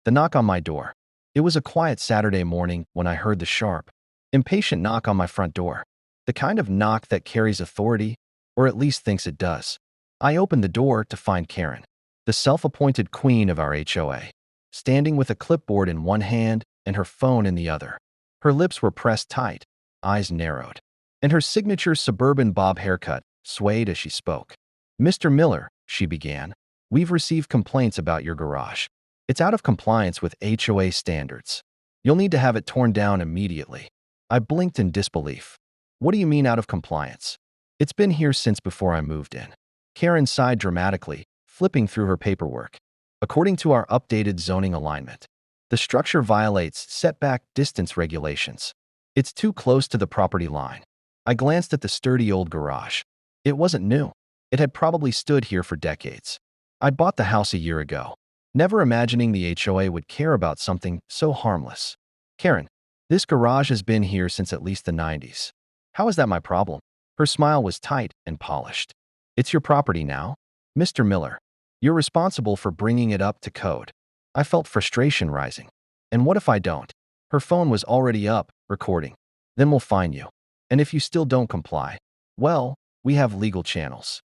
The knock on my door. It was a quiet Saturday morning when I heard the sharp, impatient knock on my front door. The kind of knock that carries authority, or at least thinks it does. I opened the door to find Karen, the self-appointed queen of our HOA, standing with a clipboard in one hand and her phone in the other. Her lips were pressed tight, eyes narrowed, and her signature suburban bob haircut swayed as she spoke. "Mr. Miller," she began, "we've received complaints about your garage. It's out of compliance with HOA standards. You'll need to have it torn down immediately." I blinked in disbelief. "What do you mean out of compliance? It's been here since before I moved in." Karen sighed dramatically, flipping through her paperwork. "According to our updated zoning alignment, the structure violates setback distance regulations. It's too close to the property line." I glanced at the sturdy old garage. It wasn't new. It had probably stood here for decades. I'd bought the house a year ago, never imagining the HOA would care about something so harmless. "Karen, this garage has been here since at least the 90s. How is that my problem?" Her smile was tight and polished. "It's your property now, Mr. Miller. You're responsible for bringing it up to code." I felt frustration rising. "And what if I don't?" Her phone was already up, recording. "Then we'll fine you. And if you still don't comply, well, we have legal channels."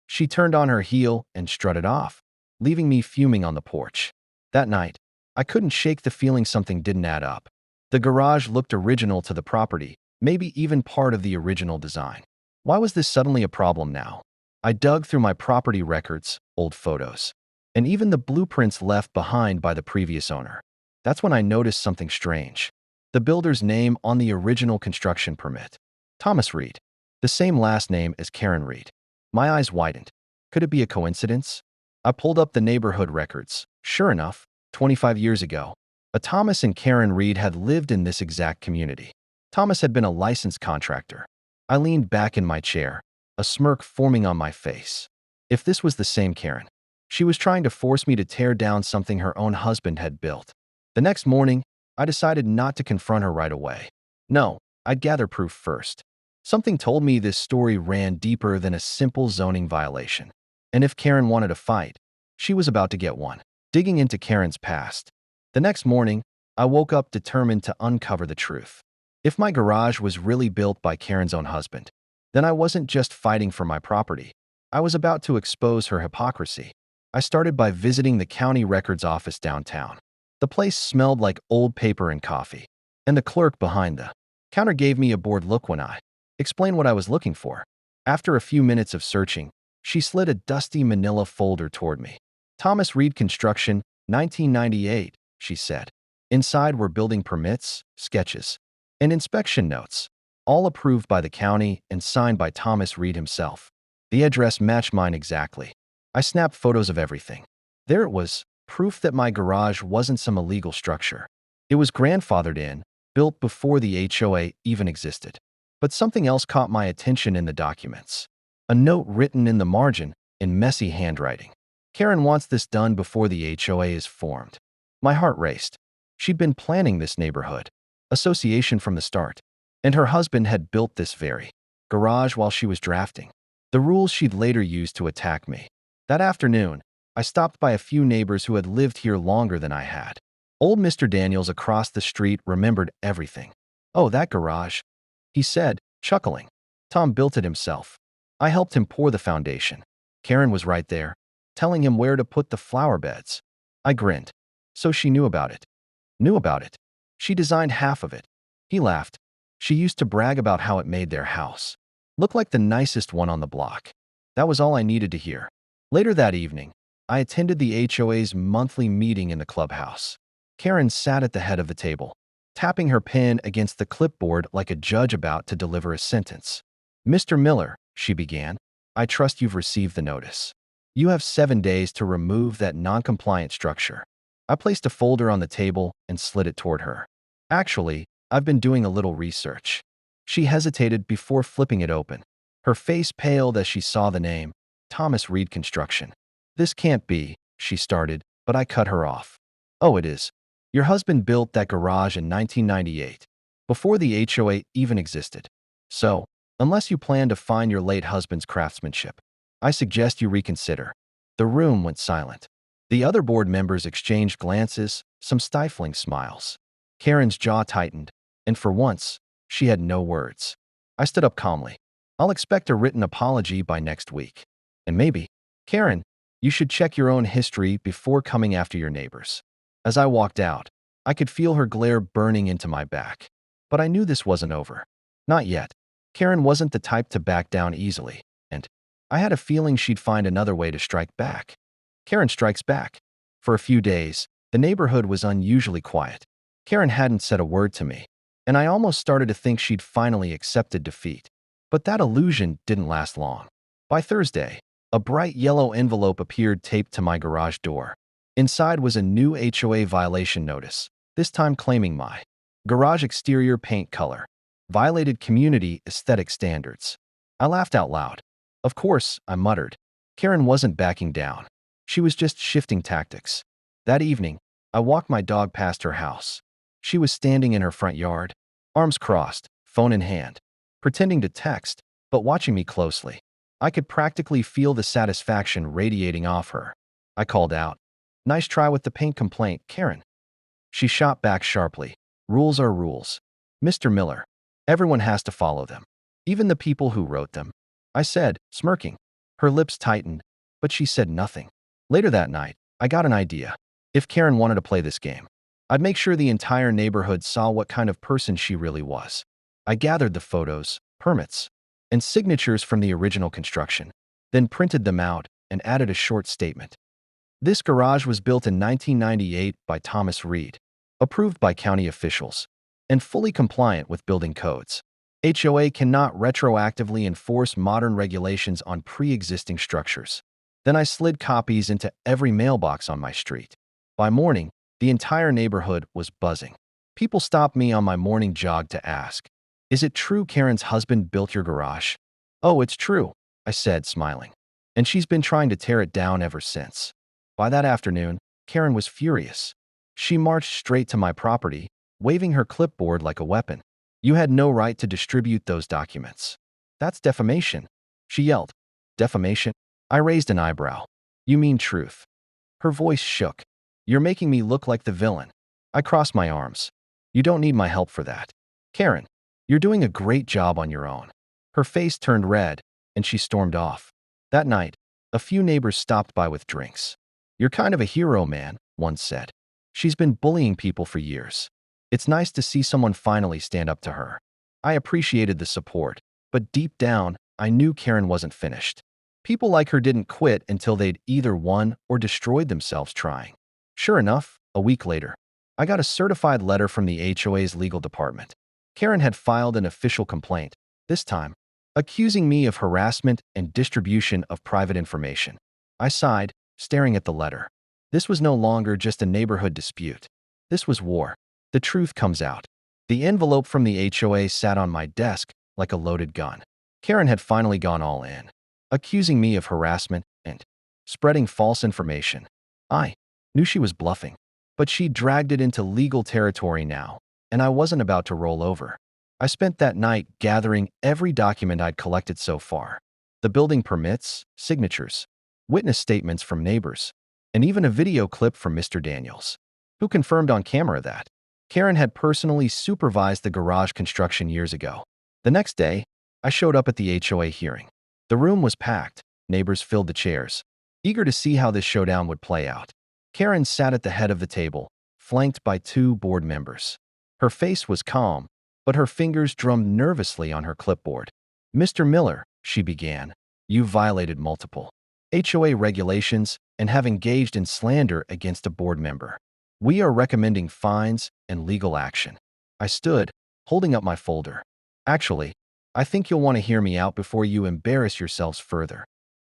She turned on her heel and strutted off, leaving me fuming on the porch. That night, I couldn't shake the feeling something didn't add up. The garage looked original to the property, maybe even part of the original design. Why was this suddenly a problem now? I dug through my property records, old photos, and even the blueprints left behind by the previous owner. That's when I noticed something strange. The builder's name on the original construction permit. Thomas Reed. The same last name as Karen Reed. My eyes widened. Could it be a coincidence? I pulled up the neighborhood records. Sure enough, 25 years ago, a Thomas and Karen Reed had lived in this exact community. Thomas had been a licensed contractor. I leaned back in my chair, a smirk forming on my face. If this was the same Karen, she was trying to force me to tear down something her own husband had built. The next morning, I decided not to confront her right away. No, I'd gather proof first. Something told me this story ran deeper than a simple zoning violation. And if Karen wanted a fight, she was about to get one. Digging into Karen's past. The next morning, I woke up determined to uncover the truth. If my garage was really built by Karen's own husband, then I wasn't just fighting for my property. I was about to expose her hypocrisy. I started by visiting the county records office downtown. The place smelled like old paper and coffee, and the clerk behind the counter gave me a bored look when I explained what I was looking for. After a few minutes of searching, she slid a dusty manila folder toward me. "Thomas Reed Construction, 1998, she said. Inside were building permits, sketches, and inspection notes, all approved by the county and signed by Thomas Reed himself. The address matched mine exactly. I snapped photos of everything. There it was, proof that my garage wasn't some illegal structure. It was grandfathered in, built before the HOA even existed. But something else caught my attention in the documents. A note written in the margin in messy handwriting. "Karen wants this done before the HOA is formed." My heart raced. She'd been planning this neighborhood association from the start, and her husband had built this very garage while she was drafting the rules she'd later use to attack me. That afternoon, I stopped by a few neighbors who had lived here longer than I had. Old Mr. Daniels across the street remembered everything. "Oh, that garage," he said, chuckling. "Tom built it himself. I helped him pour the foundation." Karen was right there, telling him where to put the flower beds. I grinned. So she knew about it. Knew about it. She designed half of it. He laughed. She used to brag about how it made their house look like the nicest one on the block. That was all I needed to hear. Later that evening, I attended the HOA's monthly meeting in the clubhouse. Karen sat at the head of the table, tapping her pen against the clipboard like a judge about to deliver a sentence. "Mr. Miller," she began, "I trust you've received the notice. You have 7 days to remove that non-compliant structure." I placed a folder on the table and slid it toward her. "Actually, I've been doing a little research." She hesitated before flipping it open. Her face paled as she saw the name, Thomas Reed Construction. "This can't be," she started, but I cut her off. "Oh, it is. Your husband built that garage in 1998, before the HOA even existed. So, unless you plan to find your late husband's craftsmanship, I suggest you reconsider." The room went silent. The other board members exchanged glances, some stifling smiles. Karen's jaw tightened, and for once, she had no words. I stood up calmly. I'll expect a written apology by next week. And maybe, Karen, you should check your own history before coming after your neighbors. As I walked out, I could feel her glare burning into my back. But I knew this wasn't over. Not yet. Karen wasn't the type to back down easily, and I had a feeling she'd find another way to strike back. Karen strikes back. For a few days, the neighborhood was unusually quiet. Karen hadn't said a word to me, and I almost started to think she'd finally accepted defeat. But that illusion didn't last long. By Thursday, a bright yellow envelope appeared taped to my garage door. Inside was a new HOA violation notice, this time claiming my garage exterior paint color violated community aesthetic standards. I laughed out loud. Of course, I muttered. Karen wasn't backing down. She was just shifting tactics. That evening, I walked my dog past her house. She was standing in her front yard, arms crossed, phone in hand, pretending to text, but watching me closely. I could practically feel the satisfaction radiating off her. I called out, "Nice try with the paint complaint, Karen." She shot back sharply. "Rules are rules, Mr. Miller. Everyone has to follow them, even the people who wrote them," I said, smirking. Her lips tightened, but she said nothing. Later that night, I got an idea. If Karen wanted to play this game, I'd make sure the entire neighborhood saw what kind of person she really was. I gathered the photos, permits, and signatures from the original construction, then printed them out and added a short statement. This garage was built in 1998 by Thomas Reed, approved by county officials, and fully compliant with building codes. HOA cannot retroactively enforce modern regulations on pre-existing structures. Then I slid copies into every mailbox on my street. By morning, the entire neighborhood was buzzing. People stopped me on my morning jog to ask, "Is it true Karen's husband built your garage?" "Oh, it's true," I said, smiling. "And she's been trying to tear it down ever since." By that afternoon, Karen was furious. She marched straight to my property, waving her clipboard like a weapon. "You had no right to distribute those documents. That's defamation," she yelled. "Defamation?" I raised an eyebrow. "You mean truth?" Her voice shook. "You're making me look like the villain." I crossed my arms. "You don't need my help for that. Karen, you're doing a great job on your own." Her face turned red, and she stormed off. That night, a few neighbors stopped by with drinks. "You're kind of a hero, man," one said. "She's been bullying people for years. It's nice to see someone finally stand up to her." I appreciated the support, but deep down, I knew Karen wasn't finished. People like her didn't quit until they'd either won or destroyed themselves trying. Sure enough, a week later, I got a certified letter from the HOA's legal department. Karen had filed an official complaint, this time, accusing me of harassment and distribution of private information. I sighed, staring at the letter. This was no longer just a neighborhood dispute. This was war. The truth comes out. The envelope from the HOA sat on my desk like a loaded gun. Karen had finally gone all in, accusing me of harassment and spreading false information. I knew she was bluffing, but she dragged it into legal territory now, and I wasn't about to roll over. I spent that night gathering every document I'd collected so far. The building permits, signatures, witness statements from neighbors, and even a video clip from Mr. Daniels, who confirmed on camera that Karen had personally supervised the garage construction years ago. The next day, I showed up at the HOA hearing. The room was packed. Neighbors filled the chairs, eager to see how this showdown would play out. Karen sat at the head of the table, flanked by two board members. Her face was calm, but her fingers drummed nervously on her clipboard. "Mr. Miller," she began, "you violated multiple HOA regulations and have engaged in slander against a board member. We are recommending fines and legal action." I stood, holding up my folder. "Actually, I think you'll want to hear me out before you embarrass yourselves further."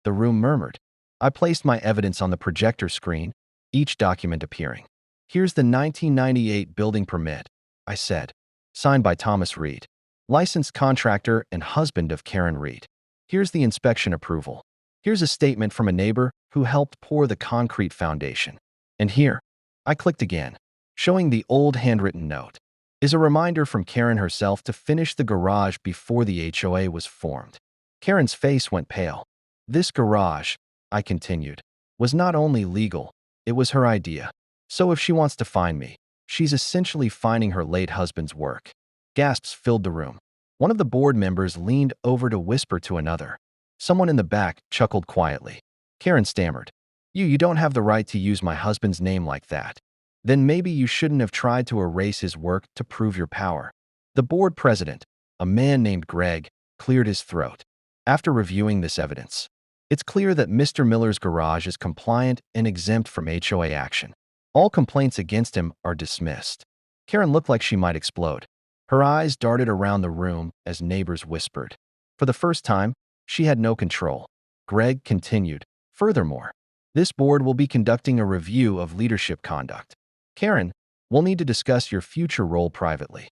The room murmured. I placed my evidence on the projector screen, each document appearing. "Here's the 1998 building permit," I said, "signed by Thomas Reed, licensed contractor and husband of Karen Reed. Here's the inspection approval. Here's a statement from a neighbor who helped pour the concrete foundation. And here," I clicked again, showing the old handwritten note, "is a reminder from Karen herself to finish the garage before the HOA was formed." Karen's face went pale. "This garage," I continued, "was not only legal, It was her idea. So if she wants to find me, she's essentially finding her late husband's work. Gasps filled the room. One of the board members leaned over to whisper to another. Someone in the back chuckled quietly. Karen stammered. You don't have the right to use my husband's name like that. Then maybe you shouldn't have tried to erase his work to prove your power. The board president, a man named Greg, cleared his throat. After reviewing this evidence, it's clear that Mr. Miller's garage is compliant and exempt from HOA action. All complaints against him are dismissed. Karen looked like she might explode. Her eyes darted around the room as neighbors whispered. For the first time, she had no control. Greg continued, "Furthermore, this board will be conducting a review of leadership conduct. Karen, we'll need to discuss your future role privately."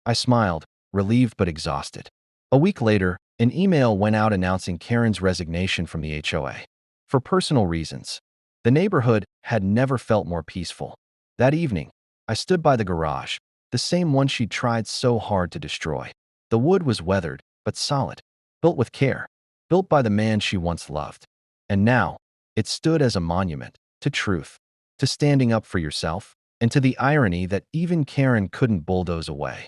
I smiled, relieved but exhausted. A week later, an email went out announcing Karen's resignation from the HOA. For personal reasons, the neighborhood had never felt more peaceful. That evening, I stood by the garage, the same one she'd tried so hard to destroy. The wood was weathered, but solid, built with care, built by the man she once loved. And now, it stood as a monument to truth, to standing up for yourself, and to the irony that even Karen couldn't bulldoze away.